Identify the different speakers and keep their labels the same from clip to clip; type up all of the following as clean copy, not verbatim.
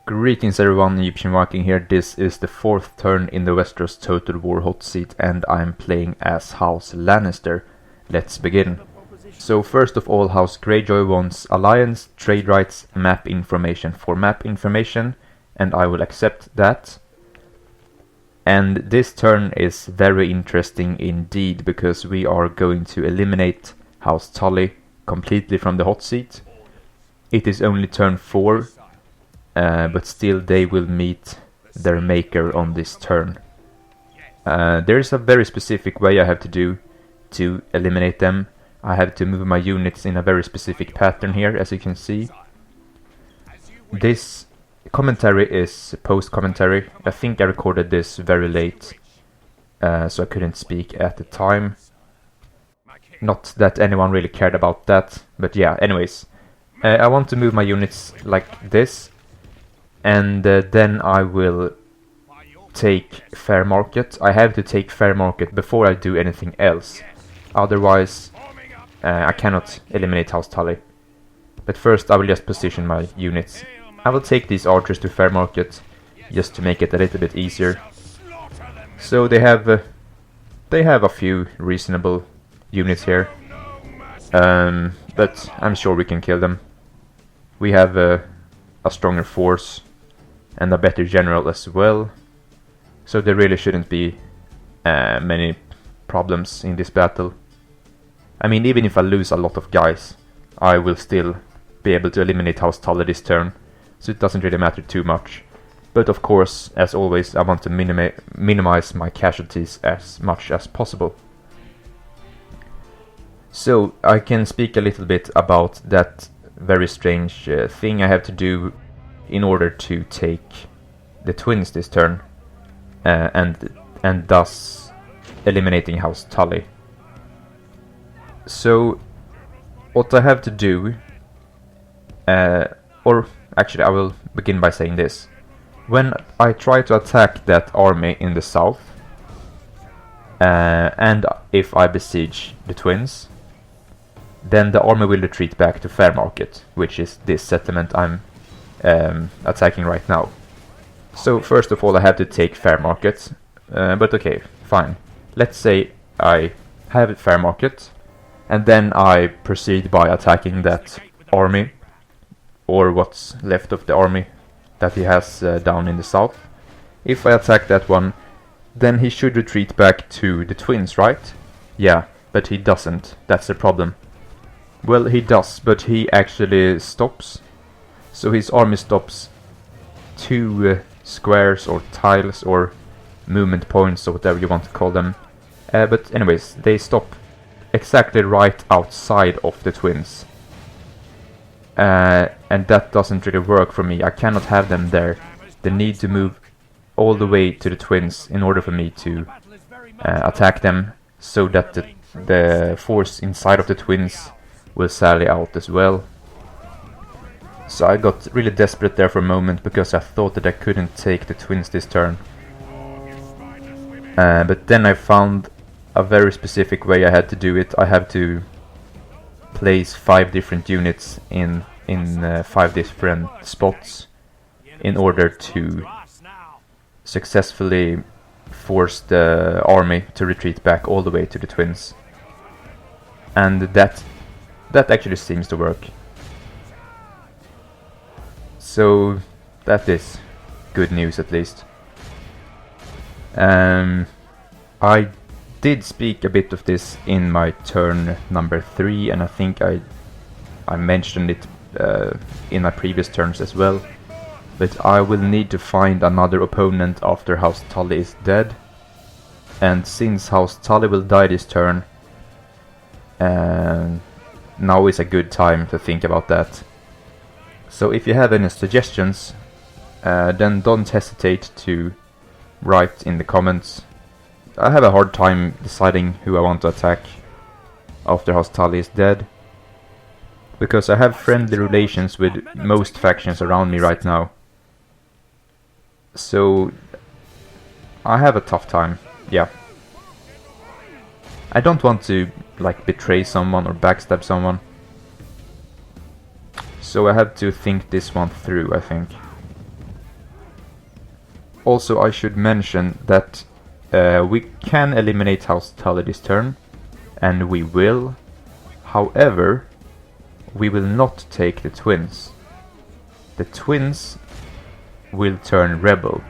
Speaker 1: Greetings everyone, EgyptianViking here. This is the 4th turn in the Westeros Total War Hotseat and I'm playing as House Lannister. Let's begin. So first of all, House Greyjoy wants alliance, trade rights, map information for map information, and I will accept that. And this turn is very interesting indeed because we are going to eliminate House Tully completely from the Hotseat. It is only turn 4. But still they will meet their maker on this turn. There is a very specific way I have to do to eliminate them. I have to move my units in a very specific pattern here, as you can see. This commentary is post-commentary. I think I recorded this very late, so I couldn't speak at the time. Not that anyone really cared about that, but yeah, anyways. I want to move my units like this. And then I will take fair market. I have to take fair market before I do anything else. Otherwise, I cannot eliminate House Tully. But first I will just position my units. I will take these archers to fair market, just to make it a little bit easier. So they have a few reasonable units here. But I'm sure we can kill them. We have a stronger force. And a better general as well, so there really shouldn't be many problems in this battle. I mean, even if I lose a lot of guys, I will still be able to eliminate House Tully this turn, so it doesn't really matter too much. But of course, as always, I want to minimize my casualties as much as possible. So I can speak a little bit about that very strange thing I have to do in order to take the twins this turn, and thus eliminating House Tully. So what I have to do, or actually I will begin by saying this. When I try to attack that army in the south, and if I besiege the twins, then the army will retreat back to Fair Market, which is this settlement I'm attacking right now. So first of all I have to take Fair Market, but okay, fine. Let's say I have Fair Market and then I proceed by attacking that army, or what's left of the army that he has down in the south. If I attack that one, then he should retreat back to the twins, right? Yeah, but he doesn't. That's the problem. Well, he does, but he actually stops. So his army stops 2 squares or tiles or movement points or whatever you want to call them. But anyways, they stop exactly right outside of the twins. And that doesn't really work for me. I cannot have them there. They need to move all the way to the twins in order for me to attack them, so that the force inside of the twins will sally out as well. So I got really desperate there for a moment because I thought that I couldn't take the twins this turn. But then I found a very specific way I had to do it. I have to place 5 different units in 5 different spots in order to successfully force the army to retreat back all the way to the twins. And that actually seems to work. So that is good news, at least. I did speak a bit of this in my turn number 3, and I think I mentioned it in my previous turns as well. But I will need to find another opponent after House Tully is dead. And since House Tully will die this turn, now is a good time to think about that. So if you have any suggestions, then don't hesitate to write in the comments. I have a hard time deciding who I want to attack after House Tully is dead, because I have friendly relations with most factions around me right now. So I have a tough time, yeah. I don't want to like betray someone or backstab someone. So I have to think this one through, I think. Also, I should mention that we can eliminate House Tully this turn, and we will. However, we will not take the twins. The twins will turn rebel.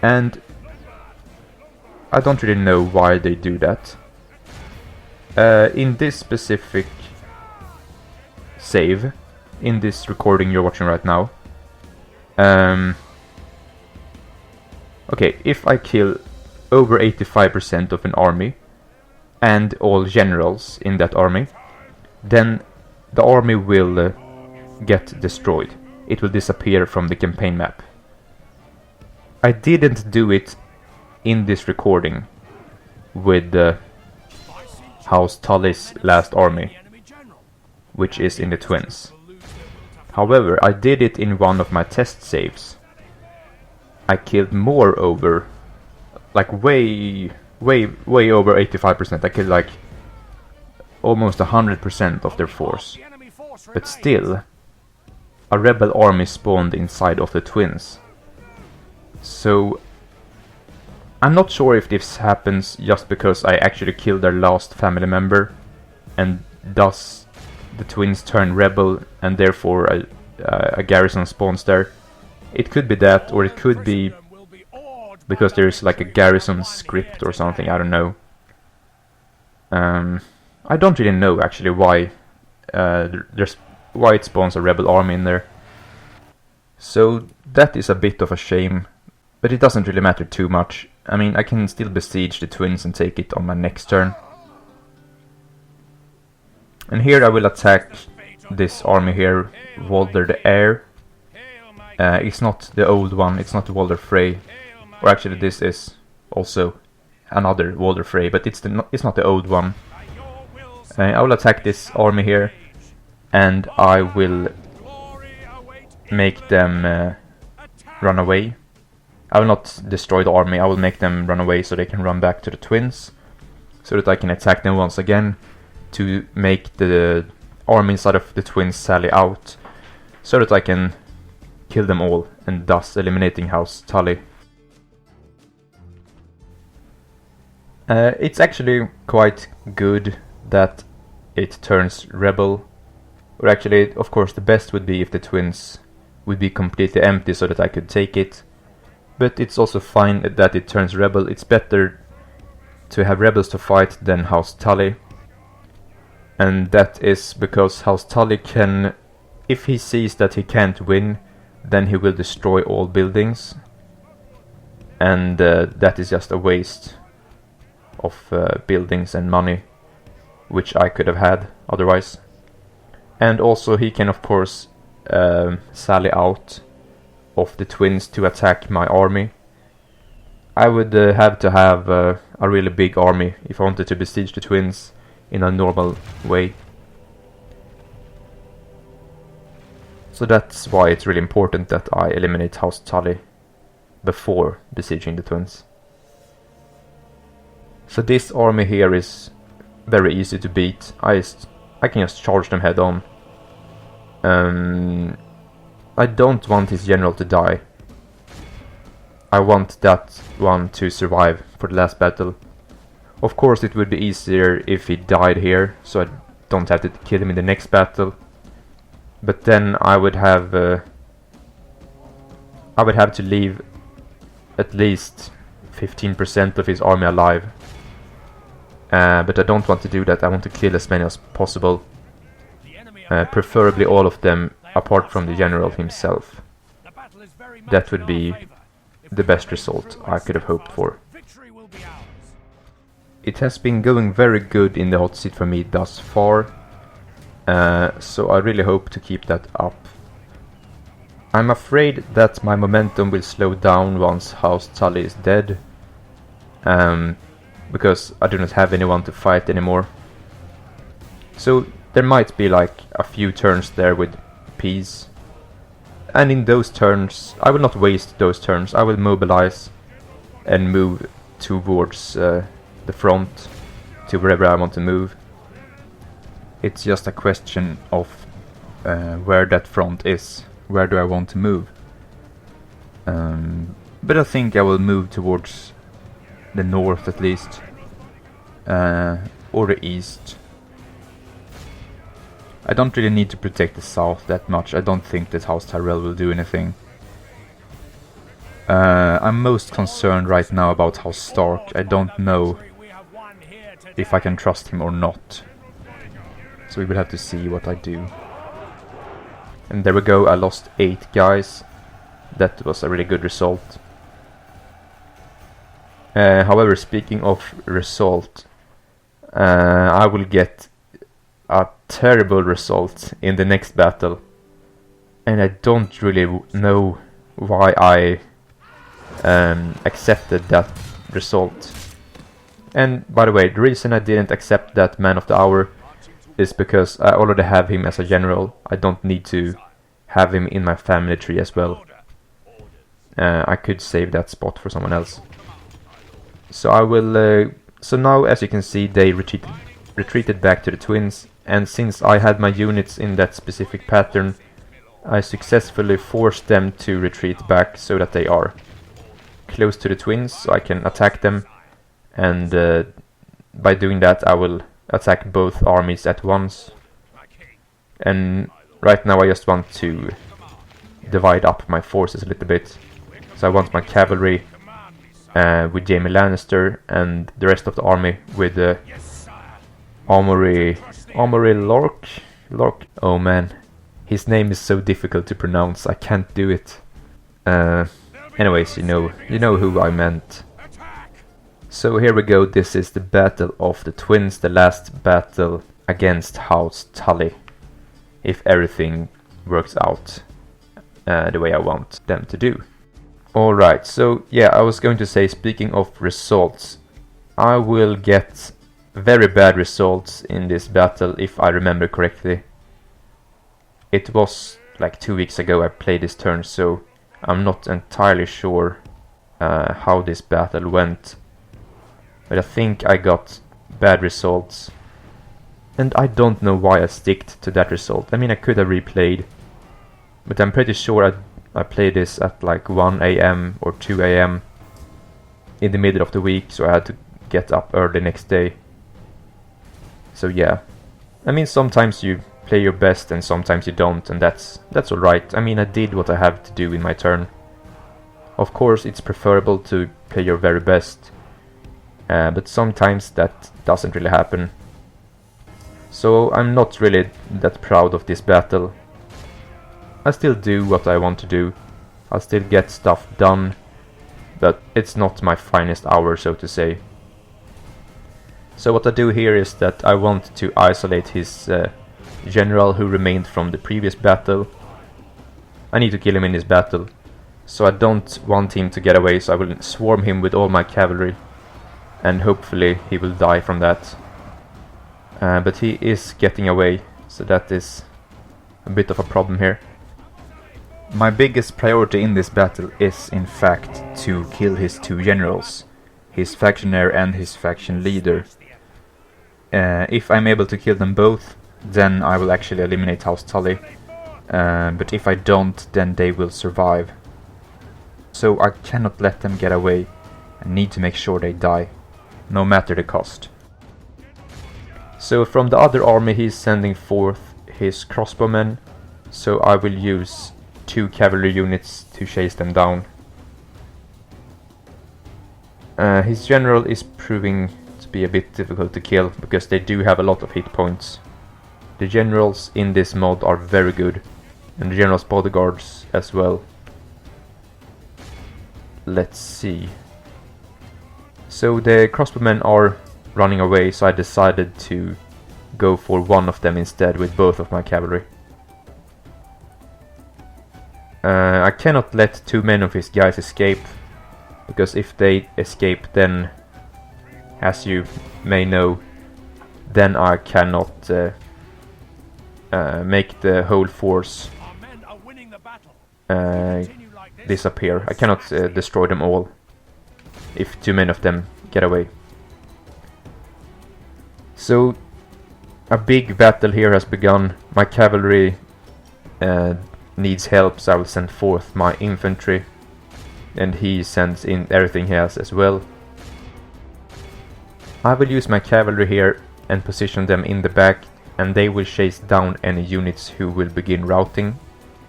Speaker 1: And I don't really know why they do that. In this specific save, in this recording you're watching right now, okay, if I kill over 85% of an army and all generals in that army, then the army will get destroyed. It will disappear from the campaign map. I didn't do it in this recording with House Tully's last army, which is in the twins. However, I did it in one of my test saves. I killed more over, like way over 85%. I killed like almost 100% of their force. But still, a rebel army spawned inside of the twins. So I'm not sure if this happens just because I actually killed their last family member, and thus the twins turn rebel and therefore a garrison spawns there. It could be that, or it could be because there's like a garrison script or something, I don't know. I don't really know actually why why it spawns a rebel army in there. So that is a bit of a shame, but it doesn't really matter too much. I mean, I can still besiege the twins and take it on my next turn. And here I will attack this army here, Walder the Heir. It's not the old one, it's not the Walder Frey. Or actually this is also another Walder Frey, but it's not the old one. I will attack this army here, and I will make them run away. I will not destroy the army, I will make them run away so they can run back to the twins, so that I can attack them once again to make the army inside of the twins sally out, so that I can kill them all and thus eliminating House Tully. It's actually quite good that it turns rebel, or actually, of course, the best would be if the twins would be completely empty so that I could take it. But it's also fine that it turns rebel. It's better to have rebels to fight than House Tully. And that is because House Tully can, if he sees that he can't win, then he will destroy all buildings. And that is just a waste of buildings and money, which I could have had otherwise. And also he can of course sally out of the twins to attack my army. I would have to have a really big army if I wanted to besiege the twins in a normal way. So that's why it's really important that I eliminate House Tully before besieging the twins. So this army here is very easy to beat. I can just charge them head on. I don't want his general to die. I want that one to survive for the last battle. Of course it would be easier if he died here, so I don't have to kill him in the next battle. But then I would have to leave at least 15% of his army alive. But I don't want to do that. I want to kill as many as possible. Preferably all of them, apart from the general himself. That would be the best result I could have hoped for. It has been going very good in the hot seat for me thus far, so I really hope to keep that up. I'm afraid that my momentum will slow down once House Tully is dead, because I do not have anyone to fight anymore. So there might be like a few turns there with peace, and in those turns I will not waste those turns. I will mobilize and move towards the front to wherever I want to move. It's just a question of where that front is. Where do I want to move? But I think I will move towards the north at least, or the east. I don't really need to protect the south that much. I don't think that House Tyrell will do anything. I'm most concerned right now about House Stark. I don't know if I can trust him or not. So we will have to see what I do. And there we go, I lost 8 guys. That was a really good result. However, speaking of result, I will get a terrible result in the next battle. And I don't really know why I accepted that result. And by the way, the reason I didn't accept that Man of the Hour is because I already have him as a general. I don't need to have him in my family tree as well. I could save that spot for someone else. So I will. So now, as you can see, they retreated back to the Twins, and since I had my units in that specific pattern, I successfully forced them to retreat back so that they are close to the Twins, so I can attack them. And by doing that, I will attack both armies at once. And right now I just want to divide up my forces a little bit. So I want my cavalry with Jaime Lannister, and the rest of the army with Armory Lork. Oh man, his name is so difficult to pronounce. I can't do it. Anyways, you know who I meant. So here we go. This is the Battle of the Twins, the last battle against House Tully, if everything works out the way I want them to do. Alright, so yeah, I was going to say, speaking of results, I will get very bad results in this battle if I remember correctly. It was like 2 weeks ago I played this turn, so I'm not entirely sure how this battle went. But I think I got bad results. And I don't know why I sticked to that result. I mean, I could have replayed, but I'm pretty sure I played this at like 1 AM or 2 AM in the middle of the week, so I had to get up early next day. So yeah, I mean, sometimes you play your best and sometimes you don't, and that's alright. I mean, I did what I have to do in my turn. Of course, it's preferable to play your very best, but sometimes that doesn't really happen. So I'm not really that proud of this battle. I still do what I want to do. I'll still get stuff done, but it's not my finest hour, so to say. So what I do here is that I want to isolate his general who remained from the previous battle. I need to kill him in this battle, so I don't want him to get away, so I will swarm him with all my cavalry, and hopefully he will die from that. But he is getting away, so that is a bit of a problem here. My biggest priority in this battle is in fact to kill his 2 generals, his factionaire and his faction leader. If I'm able to kill them both, then I will actually eliminate House Tully, but if I don't, then they will survive. So I cannot let them get away. I need to make sure they die, no matter the cost. So from the other army he's sending forth his crossbowmen, so I will use 2 cavalry units to chase them down. His general is proving to be a bit difficult to kill, because they do have a lot of hit points. The generals in this mod are very good, and the general's bodyguards as well. Let's see. So the crossbowmen are running away, so I decided to go for one of them instead with both of my cavalry. I cannot let too many of his guys escape, because if they escape, then, as you may know, then I cannot make the whole force disappear. I cannot destroy them all if too many of them get away. So a big battle here has begun. My cavalry needs help, so I will send forth my infantry. and he sends in everything he has as well. I will use my cavalry here and position them in the back, and they will chase down any units who will begin routing,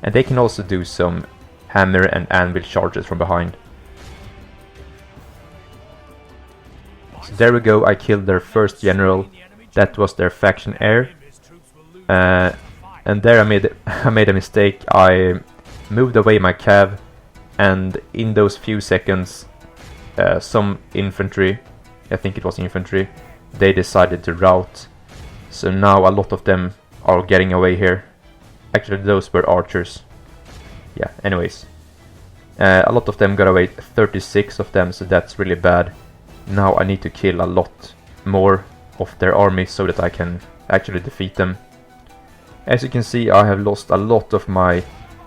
Speaker 1: and they can also do some hammer and anvil charges from behind. So there we go, I killed their first general. That was their faction heir. And there I made a mistake. I moved away my cav, and in those few seconds some infantry, I think it was infantry, they decided to rout. So now a lot of them are getting away here. Actually those were archers. Yeah, anyways. A lot of them got away, 36 of them, so that's really bad. Now I need to kill a lot more of their army so that I can actually defeat them. As you can see, I have lost a lot of my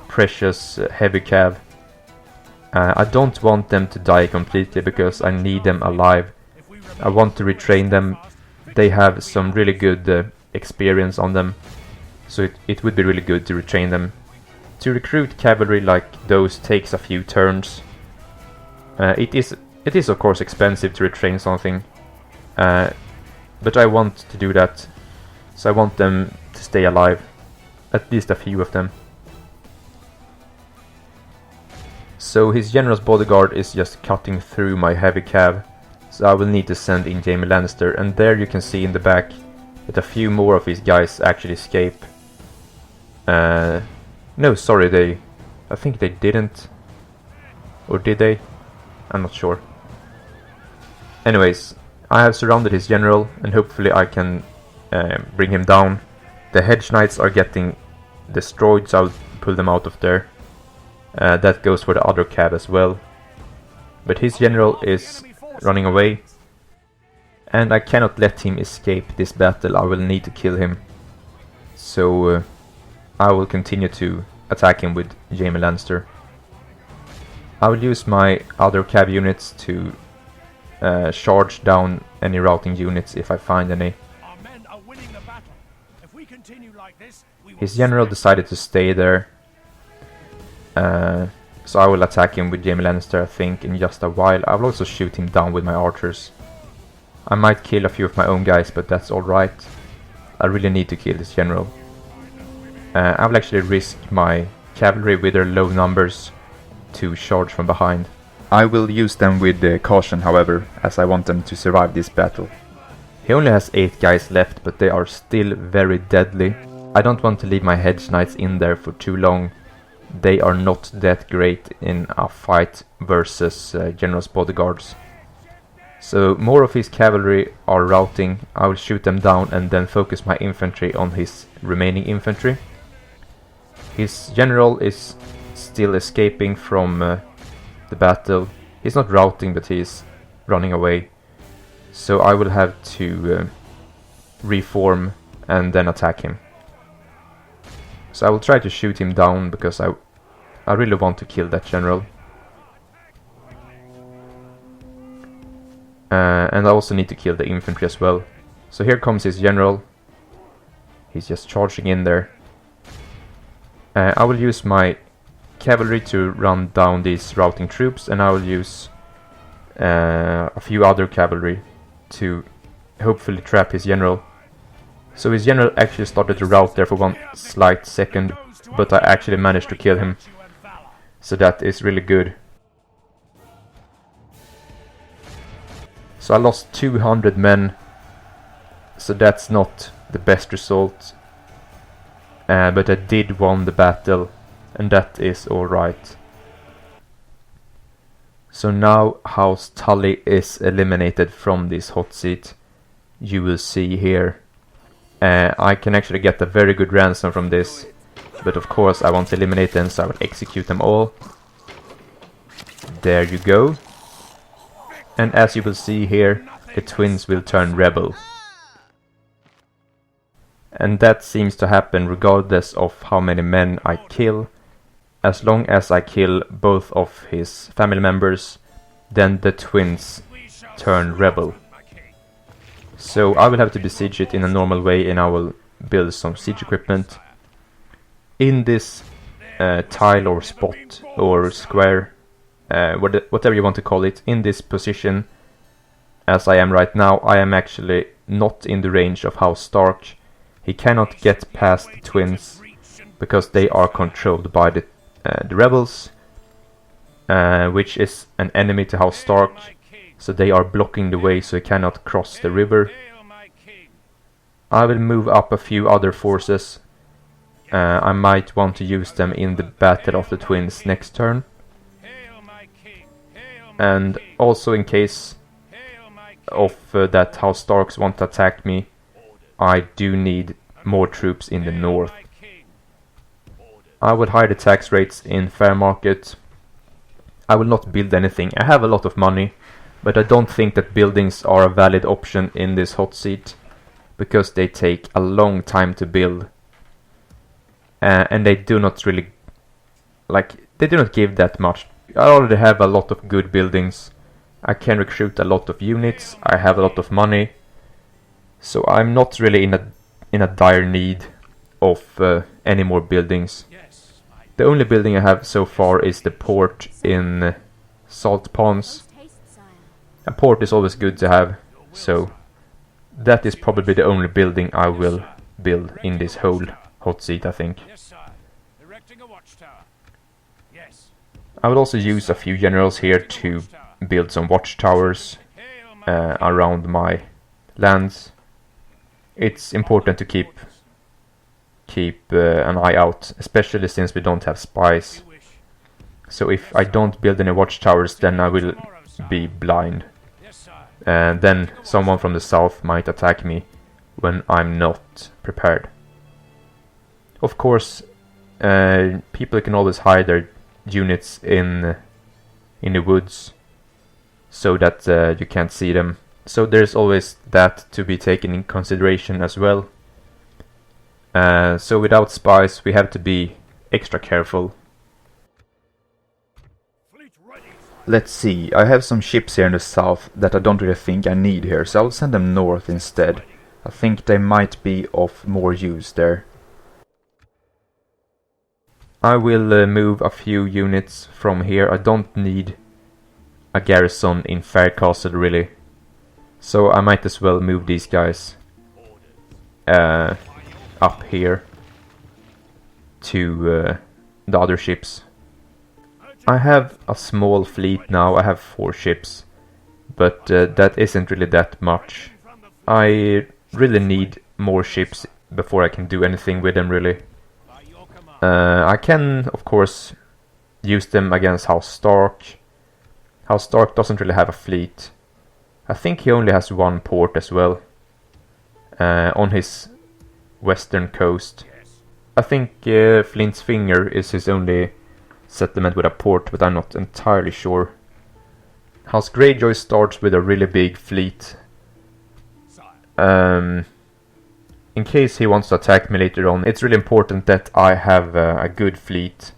Speaker 1: precious heavy cav. I don't want them to die completely because I need them alive. I want to retrain them. They have some really good experience on them, so it would be really good to retrain them. To recruit cavalry like those takes a few turns. It is of course expensive to retrain something, but I want to do that, so I want them to stay alive, at least a few of them. So his general's bodyguard is just cutting through my heavy cav, so I will need to send in Jaime Lannister, and there you can see in the back that a few more of his guys actually escape. No, sorry, I think they didn't. Or did they? I'm not sure. Anyways, I have surrounded his general, and hopefully I can bring him down. The hedge knights are getting destroyed, so I'll pull them out of there. That goes for the other cav as well. But his general is running away, and I cannot let him escape this battle. I will need to kill him. So I will continue to attack him with Jaime Lannister. I will use my other cav units to charge down any routing units if I find any. His general decided to stay there, so I will attack him with Jaime Lannister, I think, in just a while. I will also shoot him down with my archers. I might kill a few of my own guys, but that's alright. I really need to kill this general. I will actually risk my cavalry with their low numbers to charge from behind. I will use them with caution, however, as I want them to survive this battle. He only has 8 guys left, but they are still very deadly. I don't want to leave my hedge knights in there for too long. They are not that great in a fight versus general's bodyguards. So more of his cavalry are routing. I will shoot them down and then focus my infantry on his remaining infantry. His general is still escaping from the battle. He's not routing, but he's running away. So I will have to reform and then attack him. So I will try to shoot him down because I really want to kill that general. And I also need to kill the infantry as well. So here comes his general. He's just charging in there. I will use my cavalry to run down these routing troops, and I will use a few other cavalry to hopefully trap his general. So his general actually started to rout there for one slight second, but I actually managed to kill him. So that is really good. So I lost 200 men, so that's not the best result. But I did win the battle, and that is alright. So now House Tully is eliminated from this hot seat. You will see here. I can actually get a very good ransom from this, but of course I want to eliminate them, so I will execute them all. There you go. And as you will see here, the twins will turn rebel. And that seems to happen regardless of how many men I kill. As long as I kill both of his family members, then the twins turn rebel. So I will have to besiege it in a normal way, and I will build some siege equipment. In this tile or spot or square, whatever you want to call it, in this position as I am right now, I am actually not in the range of House Stark. He cannot get past the twins because they are controlled by the rebels, which is an enemy to House Stark, so they are blocking the way so he cannot cross the river. I will move up a few other forces. I might want to use them in the Battle of the Twins next turn. And also in case of that House Starks want to attack me, I do need more troops in the north. I will hide the tax rates in fair market. I will not build anything. I have a lot of money, but I don't think that buildings are a valid option in this hot seat, because they take a long time to build. And they do not really, they do not give that much. I already have a lot of good buildings. I can recruit a lot of units. I have a lot of money. So I'm not really in a dire need of any more buildings. The only building I have so far is the port in Salt Ponds. A port is always good to have, so that is probably the only building I will build in this whole hot seat, I think. I will also use a few generals here to build some watchtowers around my lands. It's important to keep an eye out, especially since we don't have spies. So if I don't build any watchtowers, then I will be blind. And then someone from the south might attack me when I'm not prepared. Of course, people can always hide their units in the woods so that you can't see them. So there's always that to be taken in consideration as well. So without spies we have to be extra careful. Let's see, I have some ships here in the south that I don't really think I need here, so I'll send them north instead. I think they might be of more use there. I will move a few units from here. I don't need a garrison in Faircastle really, so I might as well move these guys up here to the other ships. I have a small fleet now. I have 4 ships, but that isn't really that much. I really need more ships before I can do anything with them really. I can of course use them against House Stark. House Stark doesn't really have a fleet. I think he only has 1 port as well on his western coast. I think Flint's Finger is his only settlement with a port, but I'm not entirely sure. House Greyjoy starts with a really big fleet. In case he wants to attack me later on, it's really important that I have a good fleet.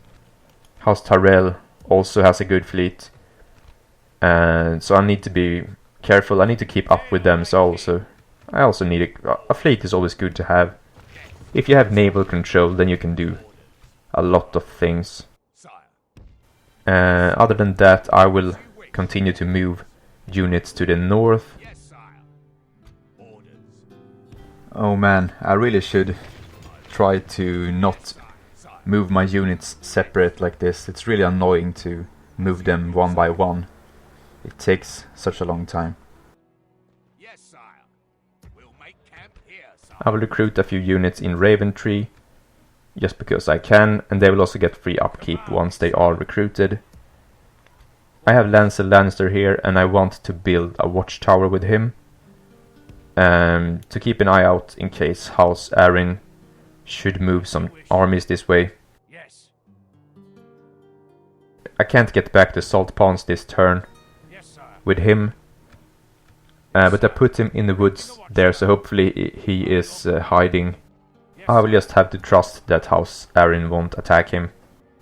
Speaker 1: House Tyrell also has a good fleet, and so I need to be careful. I need to keep up with them. So I also need a fleet is always good to have. If you have naval control, then you can do a lot of things. Other than that, I will continue to move units to the north. Oh man, I really should try to not move my units separate like this. It's really annoying to move them one by one. It takes such a long time. I will recruit a few units in Raventree, just because I can, and they will also get free upkeep once they are recruited. I have Lancel Lannister here, and I want to build a watchtower with him, to keep an eye out in case House Arryn should move some armies this way. I can't get back to Salt Ponds this turn with him, but I put him in the woods there, so hopefully he is hiding. I will just have to trust that House Arryn won't attack him.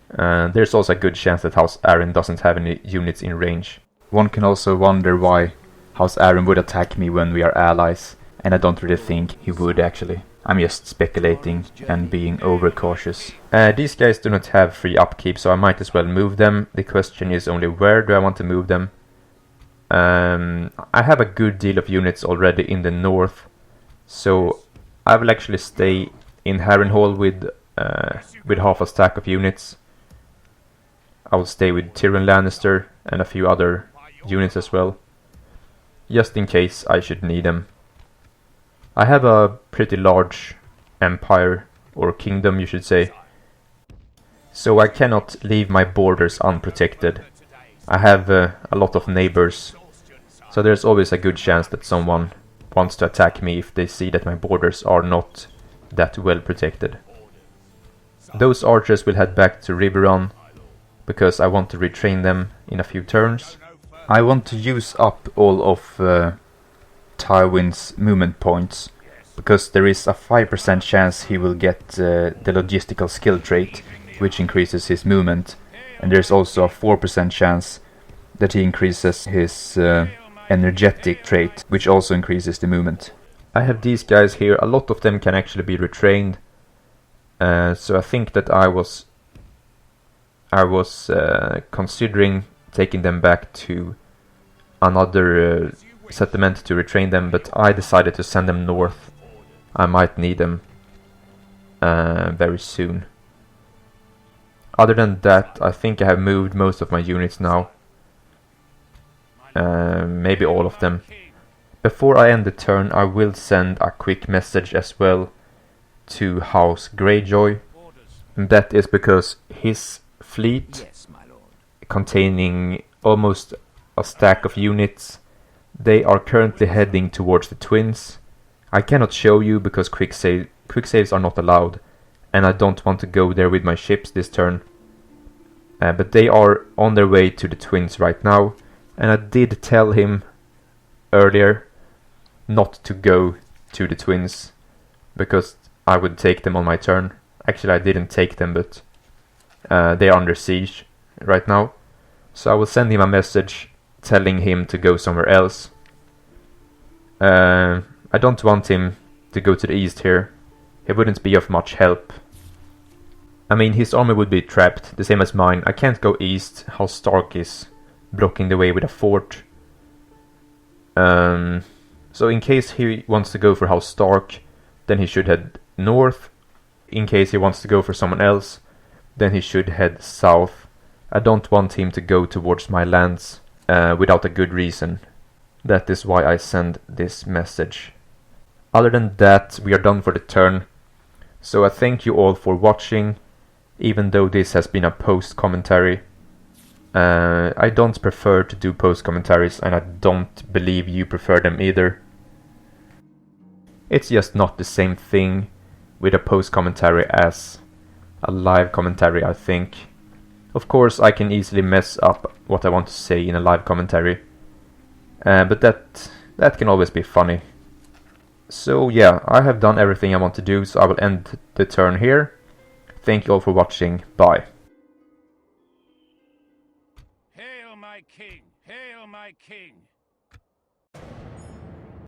Speaker 1: There's also a good chance that House Arryn doesn't have any units in range. One can also wonder why House Arryn would attack me when we are allies, and I don't really think he would actually. I'm just speculating and being overcautious. These guys do not have free upkeep, so I might as well move them. The question is only where do I want to move them. I have a good deal of units already in the north, so I will actually stay in Harrenhal with half a stack of units. I will stay with Tyrion Lannister and a few other units as well, just in case I should need them. I have a pretty large empire, or kingdom you should say, so I cannot leave my borders unprotected. I have a lot of neighbors, so there's always a good chance that someone wants to attack me if they see that my borders are not that well protected. Those archers will head back to Riverrun, because I want to retrain them in a few turns. I want to use up all of Tywin's movement points, because there is a 5% chance he will get the logistical skill trait, which increases his movement, and there's also a 4% chance that he increases his energetic trait, which also increases the movement. I have these guys here, a lot of them can actually be retrained, so I think that I was considering taking them back to another settlement to retrain them, but I decided to send them north. I might need them very soon. Other than that, I think I have moved most of my units now. Maybe all of them. Before I end the turn, I will send a quick message as well to House Greyjoy. And that is because his fleet, containing almost a stack of units, they are currently heading towards the Twins. I cannot show you because quick saves are not allowed, and I don't want to go there with my ships this turn. But they are on their way to the Twins right now, and I did tell him earlier not to go to the Twins because I would take them on my turn. Actually, I didn't take them, but they are under siege right now. So I will send him a message telling him to go somewhere else. I don't want him to go to the east here. He wouldn't be of much help. I mean, his army would be trapped, the same as mine. I can't go east. House Stark is blocking the way with a fort. So in case he wants to go for House Stark, then he should head north. In case he wants to go for someone else, then he should head south. I don't want him to go towards my lands without a good reason. That is why I send this message. Other than that, we are done for the turn. So I thank you all for watching, even though this has been a post commentary. I don't prefer to do post commentaries, and I don't believe you prefer them either. It's just not the same thing with a post commentary as a live commentary, I think. Of course, I can easily mess up what I want to say in a live commentary, but that can always be funny. So yeah, I have done everything I want to do, so I will end the turn here. Thank you all for watching. Bye.
Speaker 2: Hail my king! Hail my king!